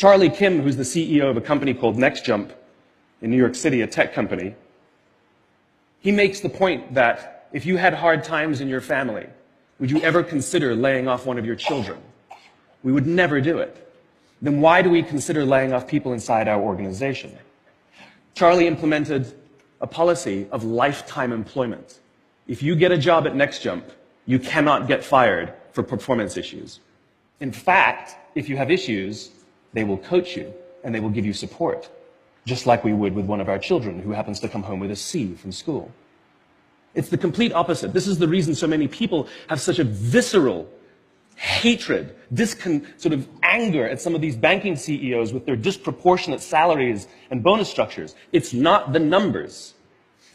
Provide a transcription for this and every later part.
Charlie Kim, who's the CEO of a company called NextJump in New York City, a tech company, he makes the point that if you had hard times in your family, would you ever consider laying off one of your children? We would never do it. Then why do we consider laying off people inside our organization? Charlie implemented a policy of lifetime employment. If you get a job at NextJump, you cannot get fired for performance issues. In fact, if you have issues, they will coach you and they will give you support, just like we would with one of our children who happens to come home with a C from school. It's the complete opposite. This is the reason so many people have such a visceral hatred, sort of anger at some of these banking CEOs with their disproportionate salaries and bonus structures. It's not the numbers.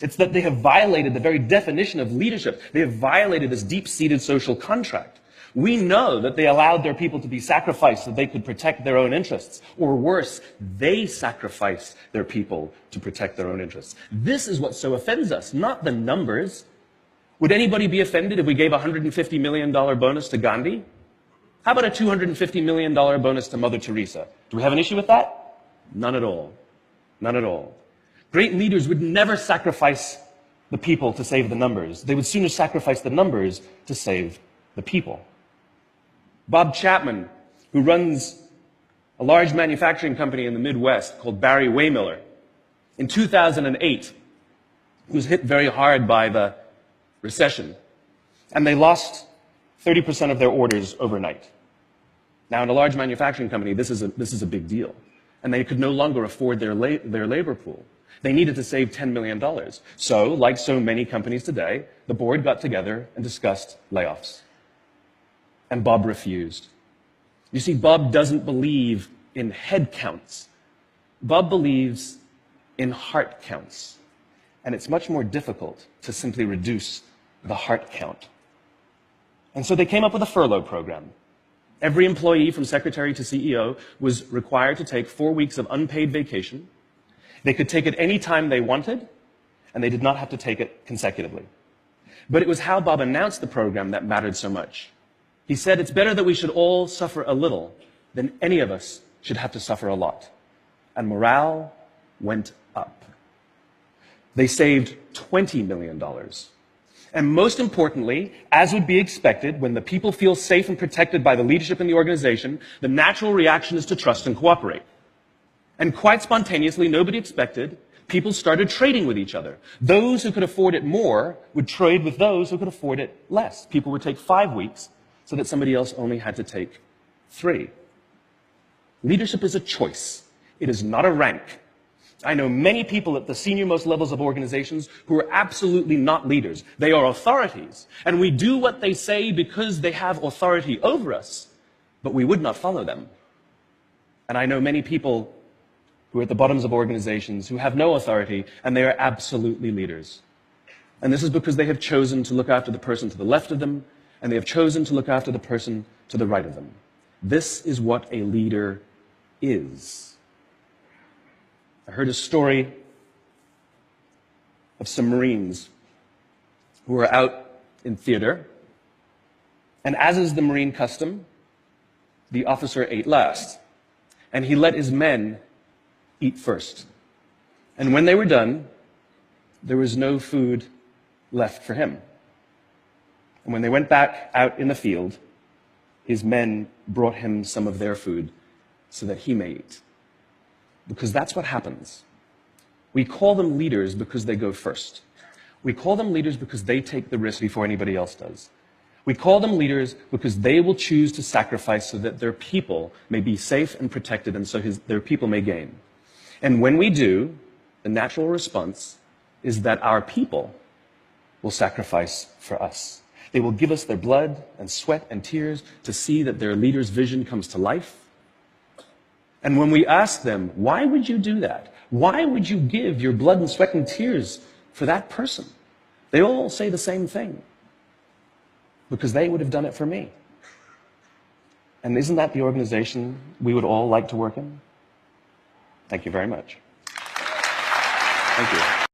It's that they have violated the very definition of leadership. They have violated this deep-seated social contract. We know that they allowed their people to be sacrificed so they could protect their own interests. Or worse, they sacrificed their people to protect their own interests. This is what so offends us, not the numbers. Would anybody be offended if we gave a $150 million bonus to Gandhi? How about a $250 million bonus to Mother Teresa? Do we have an issue with that? None at all. None at all. Great leaders would never sacrifice the people to save the numbers. They would sooner sacrifice the numbers to save the people. Bob Chapman, who runs a large manufacturing company in the Midwest called Barry Waymiller, in 2008, was hit very hard by the recession, and they lost 30% of their orders overnight. Now, in a large manufacturing company, this is a big deal, and they could no longer afford their labor pool. They needed to save $10 million. So, like so many companies today, the board got together and discussed layoffs. And Bob refused. You see, Bob doesn't believe in head counts. Bob believes in heart counts. And it's much more difficult to simply reduce the heart count. And so they came up with a furlough program. Every employee from secretary to CEO was required to take 4 weeks of unpaid vacation. They could take it any time they wanted, and they did not have to take it consecutively. But it was how Bob announced the program that mattered so much. He said, it's better that we should all suffer a little than any of us should have to suffer a lot. And morale went up. They saved $20 million. And most importantly, as would be expected, when the people feel safe and protected by the leadership in the organization, the natural reaction is to trust and cooperate. And quite spontaneously, nobody expected, people started trading with each other. Those who could afford it more would trade with those who could afford it less. People would take 5 weeks so that somebody else only had to take 3. Leadership is a choice. It is not a rank. I know many people at the senior-most levels of organizations who are absolutely not leaders. They are authorities, and we do what they say because they have authority over us, but we would not follow them. And I know many people who are at the bottoms of organizations who have no authority, and they are absolutely leaders. And this is because they have chosen to look after the person to the left of them, and they have chosen to look after the person to the right of them. This is what a leader is. I heard a story of some Marines who were out in theater, and as is the Marine custom, the officer ate last, and he let his men eat first. And when they were done, there was no food left for him. And when they went back out in the field, his men brought him some of their food so that he may eat. Because that's what happens. We call them leaders because they go first. We call them leaders because they take the risk before anybody else does. We call them leaders because they will choose to sacrifice so that their people may be safe and protected, and so their people may gain. And when we do, the natural response is that our people will sacrifice for us. They will give us their blood and sweat and tears to see that their leader's vision comes to life. And when we ask them, why would you do that? Why would you give your blood and sweat and tears for that person? They all say the same thing. Because they would have done it for me. And isn't that the organization we would all like to work in? Thank you very much. Thank you.